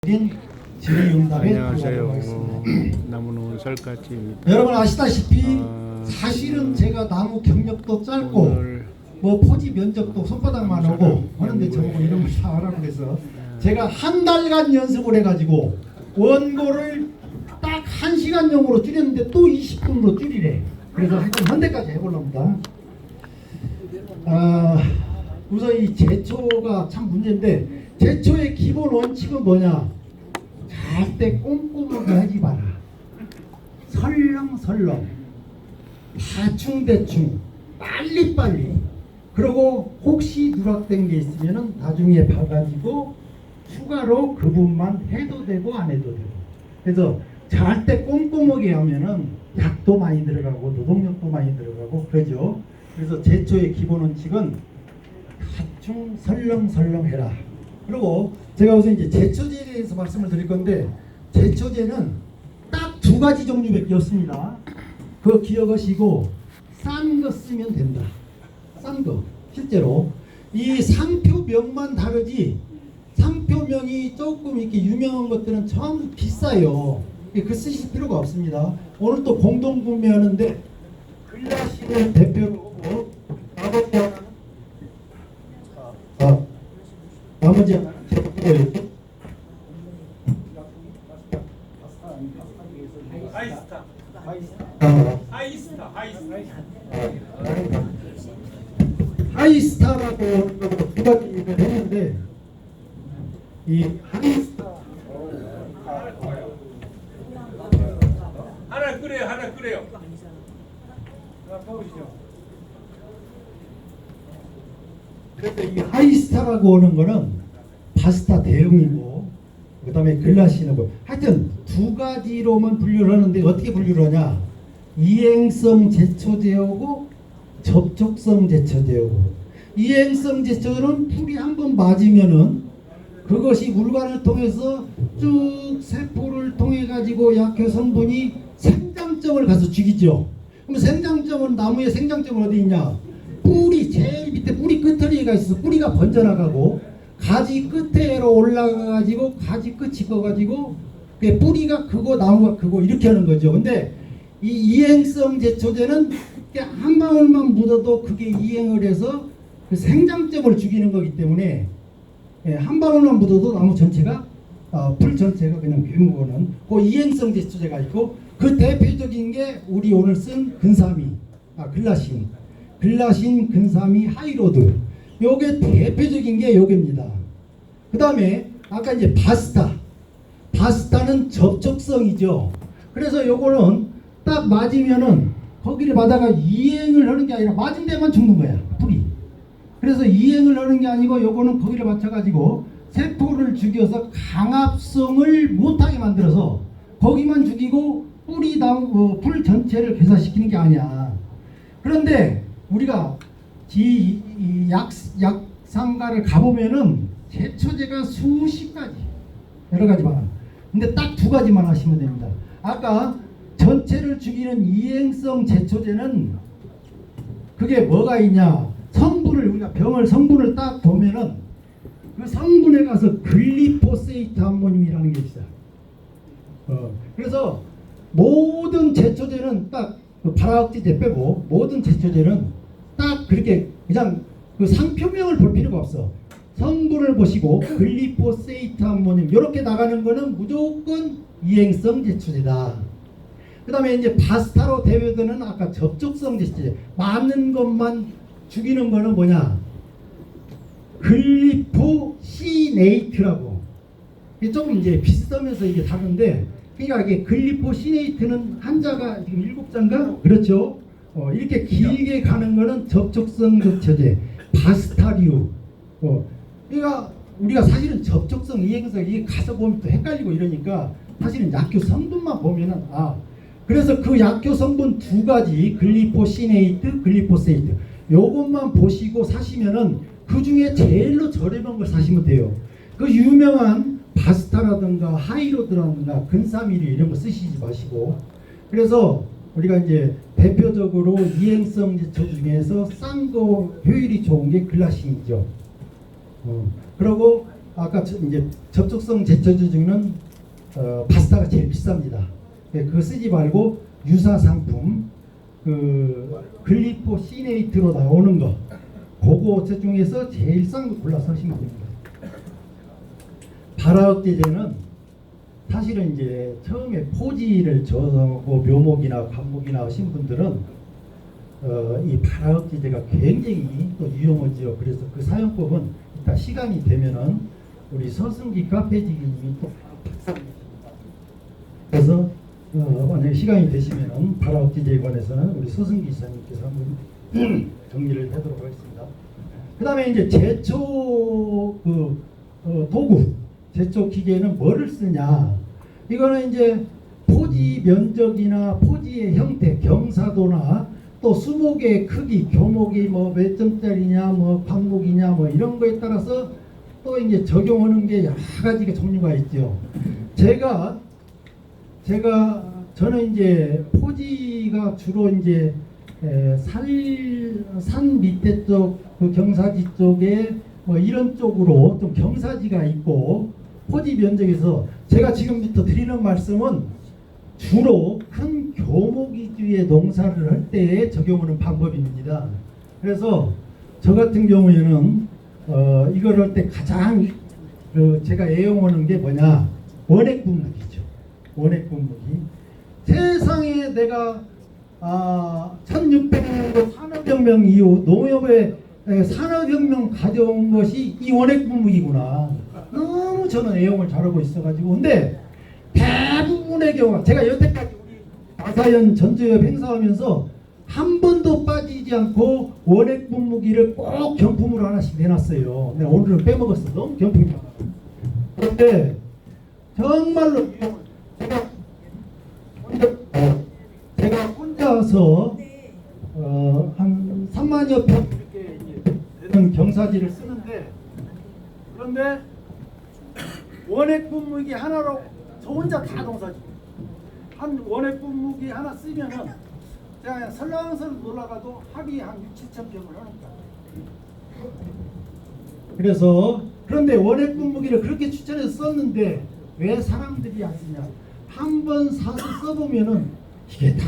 질의응답에 안녕하세요. 나무는 설가치입니다. 여러분 아시다시피 사실은 제가 나무 경력도 짧고 뭐 포지 면적도 손바닥만 하고 하는데 저보고 이런 걸 다 하라고 그래서 제가 한 달간 연습을 해가지고 원고를 딱 1시간용으로 줄였는데 또 20분으로 줄이래. 그래서 하여튼 현대까지 해보렵니다. 우선 이 제초가 참 문제인데, 제초의 기본 원칙은 뭐냐? 절대 꼼꼼하게 하지 마라. 설렁설렁, 대충대충, 빨리빨리. 그리고 혹시 누락된 게 있으면 나중에 봐가지고 추가로 그 부분만 해도 되고 안 해도 되고. 그래서 절대 꼼꼼하게 하면은 약도 많이 들어가고 노동력도 많이 들어가고 그러죠. 그래서 제초의 기본 원칙은 대충 설렁설렁 해라. 그리고 제가 우선 이제 제초제에 대해서 말씀을 드릴 건데, 제초제는 딱 두 가지 종류밖에 없습니다. 그거 기억하시고 싼 거 쓰면 된다. 싼 거. 실제로 이 상표명만 다르지 상표명이 조금 이렇게 유명한 것들은 전부 비싸요. 그 쓰실 필요가 없습니다. 오늘 또 공동 구매하는데 글라시를 대표로 하고 나머지 하나는 제품이에요. 하이스타라고 두 가지를 했는데, 이 하이스타 하나 끓여요. 그래서 이 하이스타라고 하는 거는 바스타 대용이고, 그 다음에 글라시는 하여튼 두 가지로만 분류를 하는데, 어떻게 분류를 하냐? 이행성 제초제하고 접촉성 제초제하고. 이행성 제초제는 풀이 한번 맞으면은 그것이 물관을 통해서 쭉 세포를 통해 가지고 약효 성분이 생장점을 가서 죽이죠. 그럼 생장점은, 나무의 생장점은 어디 있냐? 뿌리 제일 밑에 뿌리 끝터리가 있어서 뿌리가 번져나가고, 가지 끝에로 올라가가지고 가지 끝이 꺼가지고 뿌리가 크고 나무가 크고 이렇게 하는 거죠. 근데 이 이행성 제초제는 한 방울만 묻어도 그게 이행을 해서 그 생장점을 죽이는 거기 때문에 한 방울만 묻어도 나무 전체가 풀 전체가 그냥 괴무거는 그 이행성 제초제가 있고, 그 대표적인 게 우리 오늘 쓴 근사미, 글라신, 근사미, 하이로드. 요게 대표적인 게 요게입니다. 그 다음에 아까 이제 바스타는 접촉성이죠. 그래서 요거는 딱 맞으면은 거기를 받아가 이행을 하는 게 아니라 맞은 데만 죽는 거야, 뿌리. 그래서 이행을 하는 게 아니고 요거는 거기를 맞춰가지고 세포를 죽여서 강압성을 못하게 만들어서 거기만 죽이고 풀 전체를 괴사시키는 게 아니야. 그런데 우리가 약상가를 가보면은 제초제가 수십 가지, 여러 가지 많아. 근데 딱 두 가지만 하시면 됩니다. 아까 전체를 죽이는 이행성 제초제는 그게 뭐가 있냐? 성분을, 우리가 병을 성분을 딱 보면은 그 성분에 가서 글리포세이트 암모늄이라는 게 있어요. 그래서 모든 제초제는 딱 그 발화학제제 빼고 모든 제초제는 딱 그렇게 그냥 그 상표명을 볼 필요가 없어. 성분을 보시고 글리포세이트 암모늄 이렇게 나가는 거는 무조건 이행성 제초제다. 그 다음에 이제 바스타로 대표되는 아까 접촉성 제초제, 맞는 것만 죽이는 거는 뭐냐? 글리포시네이트라고. 이게 조금 이제 비슷하면서 이게 다른데, 그러니까 이게 글리포시네이트는 한자가 지금 7자인가? 그렇죠. 이렇게 길게 가는 거는 접촉성 제초제, 바스타류. 그러니까 우리가 사실은 접촉성, 이행성 이게 가서 보면 또 헷갈리고 이러니까 사실은 약효 성분만 보면은 그래서 그 약효 성분 두 가지, 글리포시네이트, 글리포세이트, 요것만 보시고 사시면은 그 중에 제일로 저렴한 걸 사시면 돼요. 그 유명한 바스타라든가 하이로드라든가 근사미류 이런 거 쓰시지 마시고. 그래서 우리가 이제 대표적으로 이행성 제초 중에서 싼 거 효율이 좋은 게 글라신이죠. 그리고 아까 이제 접촉성 제초제중은 바스타가 제일 비쌉니다. 그거 쓰지 말고 유사 상품 그 글리포시네이트로 나오는 거 그거 중에서 제일 싼 거 골라서 하시면 됩니다. 발화억제제는 사실은 이제 처음에 포지를 저고 묘목이나 관목이나 하신 분들은 이 발화억제제가 굉장히 또 유용하지요. 그래서 그 사용법은 일단 시간이 되면은 우리 서승기 카페지기님이 또 그래서 만약에 시간이 되시면은 발화억제제에 관해서는 우리 서승기 이사님께서 한번 정리를 하도록 하겠습니다. 그 다음에 이제 제초 도구, 제초 기계는 뭐를 쓰냐? 이거는 이제 포지 면적이나 포지의 형태, 경사도나 또 수목의 크기, 교목이 뭐 몇 점짜리냐, 뭐 광목이냐, 뭐 이런 거에 따라서 또 이제 적용하는 게 여러 가지가 종류가 있죠. 저는 이제 포지가 주로 이제 산 밑에 쪽, 그 경사지 쪽에 뭐 이런 쪽으로 좀 경사지가 있고 포지 면적에서 제가 지금부터 드리는 말씀은 주로 큰 교목 위주의 농사를 할 때에 적용하는 방법입니다. 그래서 저 같은 경우에는 이걸 할 때 가장 제가 애용하는 게 뭐냐, 원액 분무기죠. 원액 분무기. 세상에 내가 1600년 산업혁명 이후 농협에 산업혁명 가져온 것이 이 원액 분무기구나. 너무 저는 애용을 잘하고 있어가지고, 근데 대부분의 경우 제가 여태까지 우리 나사연 전조협 행사하면서 한 번도 빠지지 않고 원액 분무기를 꼭 경품으로 하나씩 내놨어요. 근데 오늘은 빼먹었어. 너무 경품이 많아. 그런데 정말로 제가 혼자서 한 3만여 평 이렇게 되는 경사지를 쓰는데, 그런데 원액 분무기 하나로 저 혼자 다 농사지. 한 원액 분무기 하나 쓰면은 제가 그냥 설렁설렁 놀아가도 합이 한 6,000, 7,000평을 하니까. 그래서 그런데 원액 분무기를 그렇게 추천해서 썼는데 왜 사람들이 안 쓰냐? 한 번 사서 써보면은 이게 다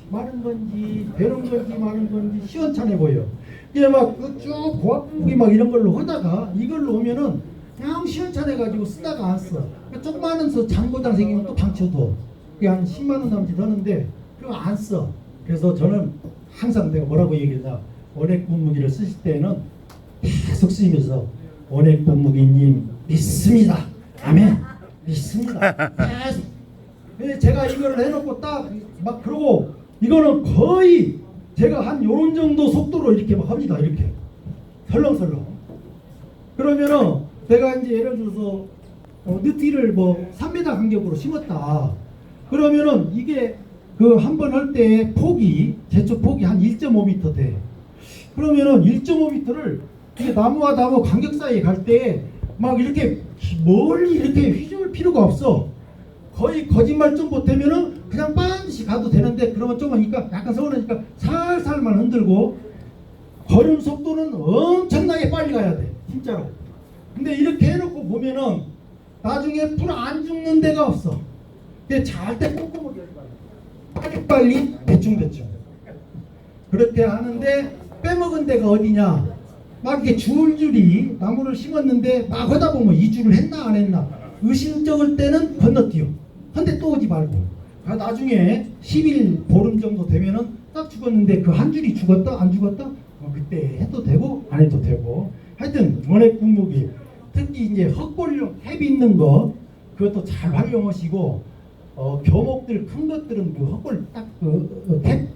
마른 건지 배른 건지 마른 건지 시원찮아 보여. 이게 막 쭉 고압 분무기 막 이런 걸로 하다가 이걸로 오면은 그냥 시원찮아가지고 쓰다가 안 써. 조그마한 장고장 생기면 또 방쳐둬. 그게 한 10만 원 남짓 하는데 그거 안 써. 그래서 저는 항상 내가 뭐라고 얘기하냐, 원액 분무기를 쓰실 때는 계속 쓰면서 원액 분무기님 믿습니다. 아멘. 믿습니다. 계속. 제가 이거를 해놓고 딱 막 그러고 이거는 거의 제가 한 요런 정도 속도로 이렇게 막 합니다. 이렇게 설렁설렁. 그러면은 내가 이제 예를 들어서 느티를 뭐 3m 간격으로 심었다. 그러면은 이게 그 한 번 할 때 폭이 제초 폭이 한 1.5m 돼. 그러면은 1.5m를 이게 나무와 나무 간격 사이에 갈 때 막 이렇게 멀리 이렇게 휘저을 필요가 없어. 거의 거짓말 좀 못하면은 그냥 반드시 가도 되는데, 그러면 좀 하니까 약간 서운하니까 살살만 흔들고 걸음 속도는 엄청나게 빨리 가야 돼. 진짜로. 근데 이렇게 해놓고 보면은 나중에 불 안 죽는 데가 없어. 근데 잘 때 꼼꼼하게 빨리 대충 그렇게 하는데 빼먹은 데가 어디냐, 막 이렇게 줄줄이 나무를 심었는데 막 하다 보면 이주를 했나 안 했나 의심쩍을 때는 건너뛰어. 근데 또 오지 말고 나중에 10일 보름 정도 되면은 딱 죽었는데 그 한 줄이 죽었다 안 죽었다 그때 해도 되고 안 해도 되고. 하여튼 원액 분무기 특히 이제 헛골용 햅 있는 거 그것도 잘 활용하시고, 교목들 큰 것들은 그 헛골 딱 햅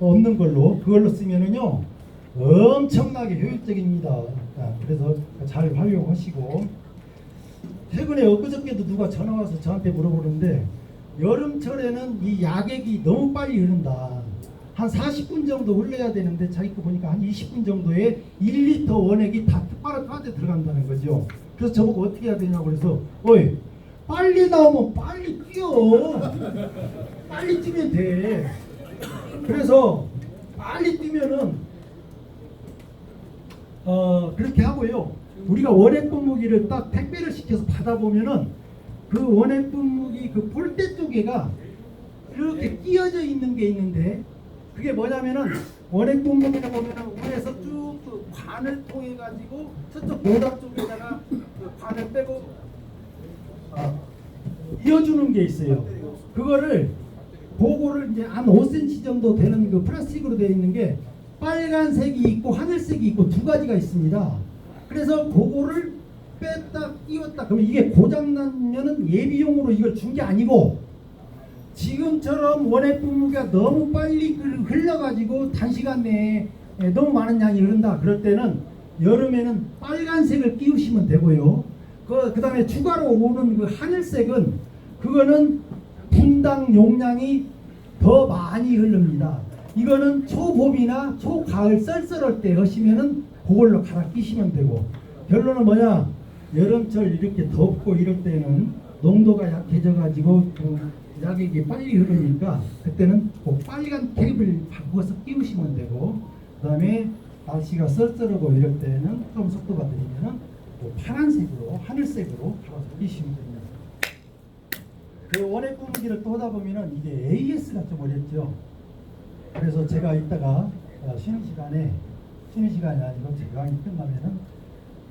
없는 걸로 그걸로 쓰면은요 엄청나게 효율적입니다. 그래서 잘 활용하시고, 최근에 엊그저께도 누가 전화 와서 저한테 물어보는데 여름철에는 이 약액이 너무 빨리 흐른다. 한 40분 정도 흘려야 되는데 자기 거 보니까 한 20분 정도에 1리터 원액이 다 빠르게 들어간다는 거죠. 그래서 저보고 어떻게 해야 되냐고 그래서 어이 빨리 나오면 빨리 뛰어. 빨리 뛰면 돼. 그래서 빨리 뛰면은 그렇게 하고요. 우리가 원액 분무기를 딱 택배를 시켜서 받아보면은 그 원액 분무기 그 볼대 쪽에가 이렇게 끼어져 있는 게 있는데 그게 뭐냐면은 원액 분무기를 보면은 위에서 쭉그 관을 통해 가지고 저쪽 모닥 쪽에다가 그 관을 빼고 이어주는 게 있어요. 그거를 이제 한 5cm 정도 되는 그 플라스틱으로 되어 있는 게 빨간색이 있고 하늘색이 있고 두 가지가 있습니다. 그래서 그거를 뺐다 끼웠다 그러면 이게 고장나면은 예비용으로 이걸 준 게 아니고 지금처럼 원액 분무기가 너무 빨리 흘러가지고 단시간 내에 너무 많은 양이 흐른다 그럴 때는 여름에는 빨간색을 끼우시면 되고요. 그 다음에 추가로 오는 그 하늘색은 그거는 분당 용량이 더 많이 흐릅니다. 이거는 초봄이나 초가을 썰썰할 때 하시면은 그걸로 갈아 끼시면 되고 결론은 뭐냐 여름철 이렇게 덥고 이럴 때는 농도가 약해져 가지고 그 약액이 빨리 흐르니까 그때는 그 빨간 캡을 바꿔서 끼우시면 되고 그 다음에 날씨가 썰썰하고 이럴 때는 좀 속도가 느리면은 그 파란색으로 하늘색으로 갈아서 끼시면 됩니다. 그 원액 분무기를 또 하다 보면은 이게 AS가 좀 어렵죠. 그래서 제가 이따가 쉬는 시간이 아니고 제 강의 끝나면은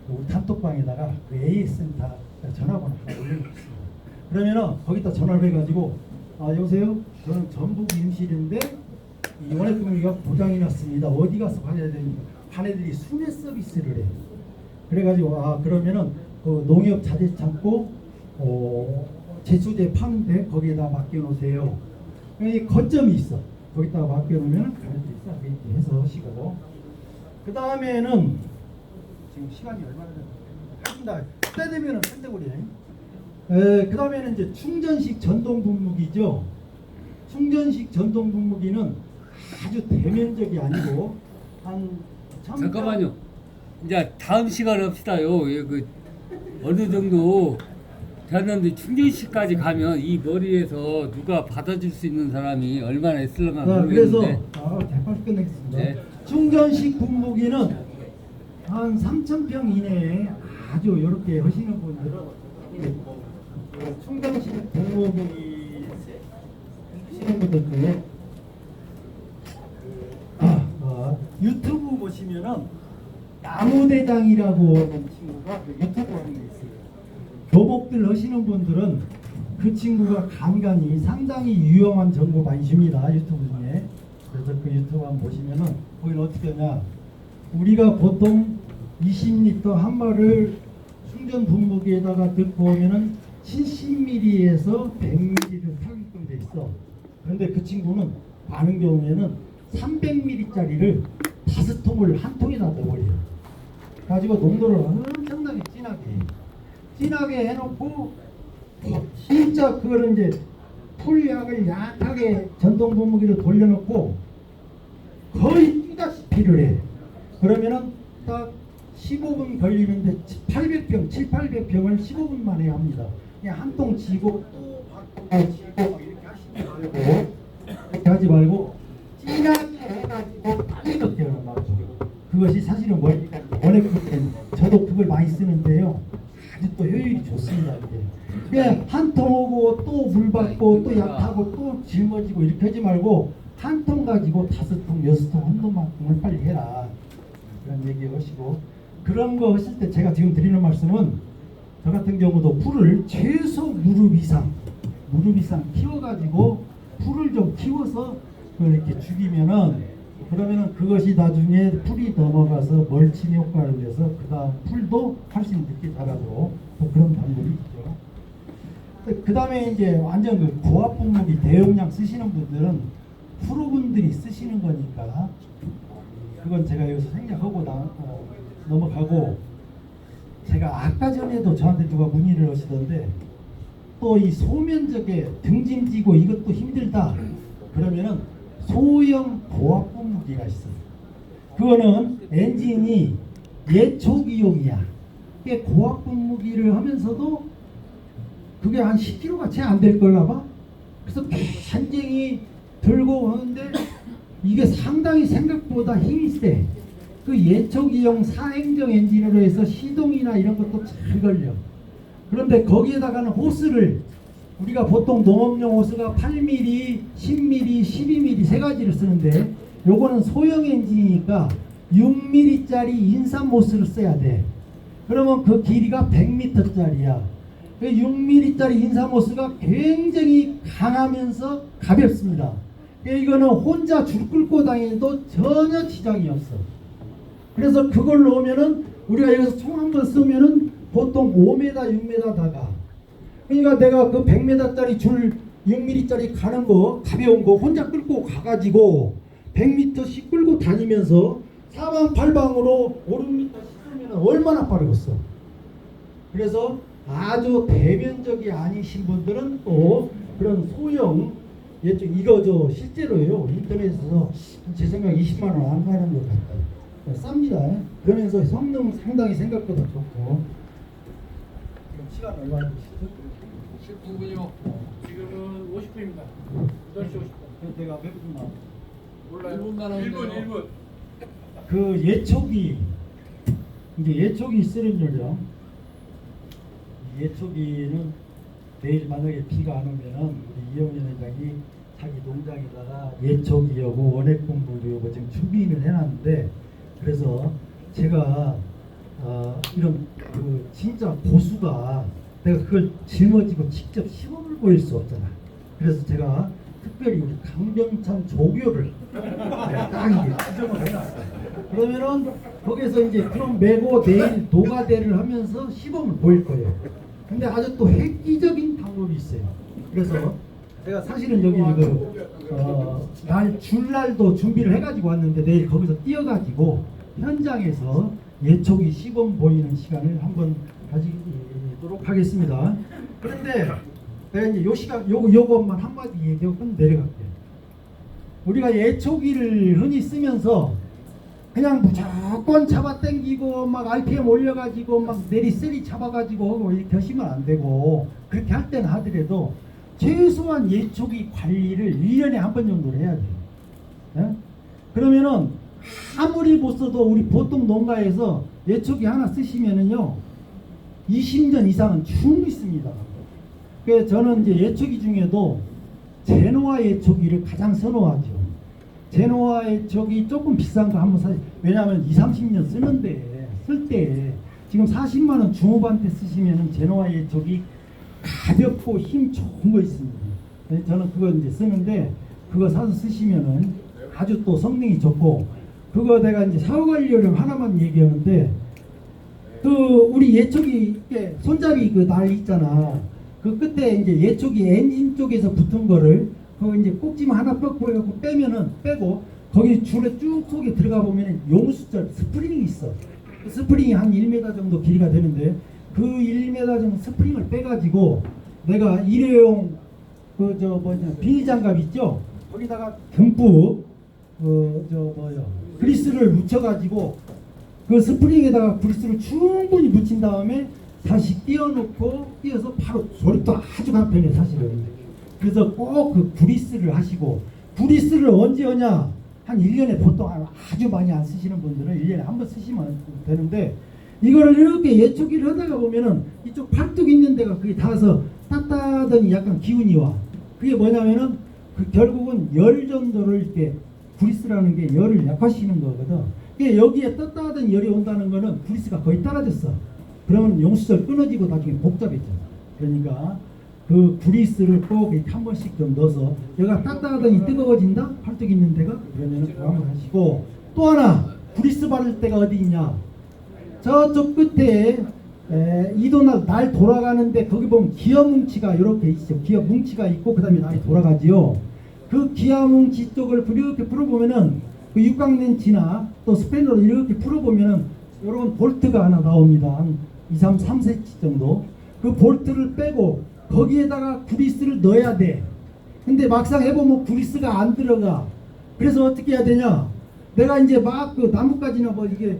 우리 단톡방에다가 그 AS 센터 전화번호 하나 올려놓겠습니다. 그러면은 거기다 전화를 해가지고 여보세요? 저는 전북 임실인데 이 원액 분무기가 고장이 났습니다. 어디 가서 받아야 됩니까? 자네들이 순회 서비스를 해. 그래가지고 그러면은 그 농협 자재창고 제초제 파는데 거기에다 맡겨놓으세요. 이 거점이 있어. 거기다가 맡겨놓으면 가는 데 있어. 이렇게 해서 하시고 그 다음에는 지금 시간이 얼마나 됐나? 때 되면은 끝내버리네. 그 다음에는 이제 충전식 전동 분무기죠. 충전식 전동 분무기는 아주 대면적이 아니고 한 잠깐만요. 이제 다음 시간에 합시다요. 그 어느 정도 됐는데 충전식까지 가면 이 머리에서 누가 받아줄 수 있는 사람이 얼마나 있을런가 그래서 모르겠는데. 빨리 끝내겠습니다. 네. 충전식 분무기는 한 3,000평 이내에 아주 이렇게 하시는 분들은 충전식 분무기 하시는 분들 중에 유튜브 보시면은 나무대장이라고 하는 친구가 유튜브 하는 게 있어요. 교복들 하시는 분들은 그 친구가 간간히 상당히 유용한 정보 많이 줍니다. 유튜브 중에. 그래서 그 유튜브 한번 보시면은 거기는 어떻게 하냐. 우리가 보통 20리터 한 말을 충전 분무기에다가 넣고 오면은 70ml에서 100ml를 타게끔 돼 있어. 그런데 그 친구는 많은 경우에는 300ml짜리를 5통을 한 통에다 넣어버려요. 가지고 농도를 엄청나게 진하게 해놓고 진짜 그거를 이제 풀약을 약하게 전동 분무기로 돌려놓고 거의 뛰다시피를 해. 그러면은 딱 15분 걸리는데 7,800병을 15분 만에 합니다. 그냥 한 통 지고 또 바꾸고 지고 이렇게 하지 말고 진하게 해가지고 빨리 넣게 하는 거죠. 그것이 사실은 뭐니까 원액 분무기는 저도 그걸 많이 쓰는데요. 아주 또 효율이 좋습니다. 그냥 한 통 오고 또 물 받고 또 약하고 또 짊어지고 이렇게 하지 말고 한 통 가지고 5통, 6통 한 통만큼을 빨리 해라. 그런 얘기 하시고 그런 거 하실 때 제가 지금 드리는 말씀은 저 같은 경우도 풀을 최소 무릎 이상 키워가지고 풀을 좀 키워서 이렇게 죽이면은 그러면은 그것이 나중에 풀이 넘어가서 멀칭 효과를 내서 그 다음 풀도 훨씬 늦게 자라도록 또 그런 방법이 있죠. 그 다음에 이제 완전 그 고압 분무기 대용량 쓰시는 분들은 프로분들이 쓰시는 거니까 그건 제가 여기서 생략하고 넘어가고 제가 아까 전에도 저한테 누가 문의를 하시던데 또 이 소면적에 등짐지고 이것도 힘들다 그러면은 소형 고압 분무기가 있어요. 그거는 엔진이 예초기용이야. 그게 고압 분무기를 하면서도 그게 한 10kg가 채 안 될 걸나 봐. 그래서 한쟁이 들고 하는데 이게 상당히 생각보다 힘이 세. 그 예초기용 사행정 엔진으로 해서 시동이나 이런 것도 잘 걸려. 그런데 거기에다가는 호스를 우리가 보통 농업용 호스가 8mm, 10mm, 12mm 세 가지를 쓰는데 요거는 소형 엔진이니까 6mm짜리 인삼 호스를 써야 돼. 그러면 그 길이가 100m짜리야. 그 6mm짜리 인삼 호스가 굉장히 강하면서 가볍습니다. 이거는 혼자 줄 끌고 다니도 전혀 지장이 없어. 그래서 그걸 넣으면은 우리가 여기서 총 한 번 쓰면은 보통 5m, 6m 다가. 그러니까 내가 그 100m짜리 줄 6mm짜리 가는 거 가벼운 거 혼자 끌고 가가지고 100m씩 끌고 다니면서 사방팔방으로 5, 6m 씻으면 얼마나 빠르겠어. 그래서 아주 대면적이 아니신 분들은 또 그런 소형 이거 저 실제로요 인터넷에서 제 생각 20만 원 안 가는 것 같아요. 쌉니다. 그러면서 성능 상당히 생각보다 좋고. 지금 시간 얼마 되시죠? 19분이요. 지금은 50분입니다. 8시 50분. 내가 몇 분 남? 몰라요. 1분 남았네요. 1분. 그 예초기 이제 예초기 쓰레기를요. 예초기는 내일 만약에 비가 안 오면은 우리 이영현 회장이 자기 농장에다가 예초기하고 원액 공부하고 지금 준비는 해놨는데 그래서 제가 이런 그 진짜 고수가 내가 그걸 짊어지고 직접 시범을 보일 수 없잖아. 그래서 제가 특별히 우리 강병찬 조교를 딱 이게 지정을 해놨어요. 그러면은 거기서 이제 그럼 메고 내일 노가대를 하면서 시범을 보일 거예요. 근데 아주 또 획기적인 방법이 있어요. 그래서 제가 사실은 여기 날 줄날도 준비를 해가지고 왔는데 내일 거기서 뛰어가지고 현장에서 예초기 시범 보이는 시간을 한번 가지도록 하겠습니다. 그런데 내가 이제 요 시간 요것만 한마디 얘기하고 끝 내려갈게요. 우리가 예초기를 흔히 쓰면서 그냥 무조건 잡아당기고 막 RPM 올려가지고 막 내리세리 잡아가지고 하고 이렇게 하시면 안 되고 그렇게 할 때는 하더라도 최소한 예초기 관리를 1년에 한 번 정도는 해야 돼요. 예? 그러면은 아무리 못 써도 우리 보통 농가에서 예초기 하나 쓰시면은요 20년 이상은 충분히 씁니다. 그래서 저는 이제 예초기 중에도 제노아 예초기를 가장 선호하죠. 제노아 예초기 조금 비싼 거 한번 사세요. 왜냐하면 20, 30년 쓰는데 쓸 때 지금 40만 원 중후반대 쓰시면은 제노아 예초기 가볍고 힘 좋은 거 있습니다. 저는 그거 이제 쓰는데 그거 사서 쓰시면은 아주 또 성능이 좋고 그거 내가 이제 사후 관리 요령 하나만 얘기하는데 그 우리 예초기 손잡이 그 날 있잖아. 그 끝에 이제 예초기 엔진 쪽에서 붙은 거를 그 이제 꼭지만 하나 뻗고 해갖고 빼면은 빼고 거기 줄에 쭉 속에 들어가 보면은 용수절 스프링이 있어. 그 스프링이 한 1m 정도 길이가 되는데 그 1m 정도 스프링을 빼가지고 내가 일회용 그 저 뭐냐 비닐 장갑 있죠? 거기다가 듬뿍 그리스를 묻혀가지고 그 스프링에다가 그리스를 충분히 묻힌 다음에 다시 띄워놓고 띄어서 바로 조립도 아주 간편해 사실은. 그래서 꼭 그 그리스를 하시고 그리스를 언제 하냐? 한 1년에 보통 아주 많이 안 쓰시는 분들은 1년에 한 번 쓰시면 되는데 이거를 이렇게 예초기를 하다가 보면은 이쪽 팔뚝 있는 데가 그게 닿아서 따따하더니 약간 기운이 와. 그게 뭐냐면은 그 결국은 열 정도를 이렇게 그리스라는 게 열을 약화시키는 거거든. 그게 여기에 따따하던 열이 온다는 거는 그리스가 거의 떨어졌어. 그러면 용수절 끊어지고 나중에 복잡해져. 그러니까 그 그리스를 꼭 이렇게 한 번씩 좀 넣어서 여기가 따따하더니 뜨거워진다? 팔뚝 있는 데가? 그러면은 그거 한번 하시고 또 하나 그리스 바를 때가 어디 있냐? 저쪽 끝에 이도날 날 돌아가는데 거기 보면 기어 뭉치가 이렇게 있죠. 기어 뭉치가 있고 그 다음에 날이 돌아가지요. 그 기어 뭉치 쪽을 이렇게 풀어보면은 그 육각렌치나 또 스패너로 이렇게 풀어보면은 이런 볼트가 하나 나옵니다. 한 2, 3, 3cm 정도. 그 볼트를 빼고 거기에다가 그리스를 넣어야 돼. 근데 막상 해보면 그리스가 안 들어가. 그래서 어떻게 해야 되냐? 내가 이제 막 그 나뭇가지나 뭐 이게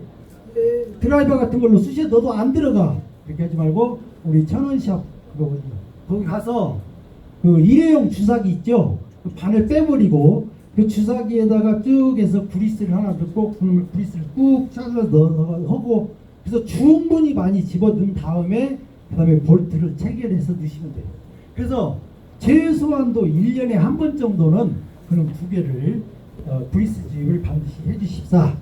드라이버 같은 걸로 쑤셔 넣어도 안 들어가. 그렇게 하지 말고 우리 천원샵 거기 가서 그 일회용 주사기 있죠? 그 바늘 빼버리고 그 주사기에다가 쭉 해서 브리스를 하나 넣고 그놈을 브리스를 꾹 잘라 넣고 그래서 충분히 많이 집어넣은 다음에 그 다음에 볼트를 체결해서 넣으시면 돼요. 그래서 최소한도 1년에 한 번 정도는 그놈 두 개를 브리스 주입을 반드시 해주십사.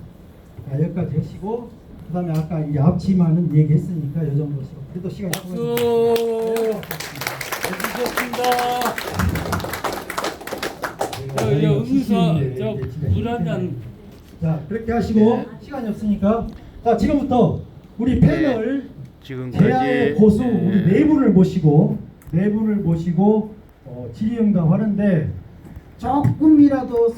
여기까지 하시고 그 다음에 아까 이제 앞치마는 얘기했으니까 이 정도 하시고 그래도 시간이 박수. 해주셨습니다. 저물 한 잔. 자 그렇게 하시고 시간이 없으니까 자 지금부터 우리 패널 지금까지 제야의 고수 우리 네 분을 모시고 질의응답하는데 조금이라도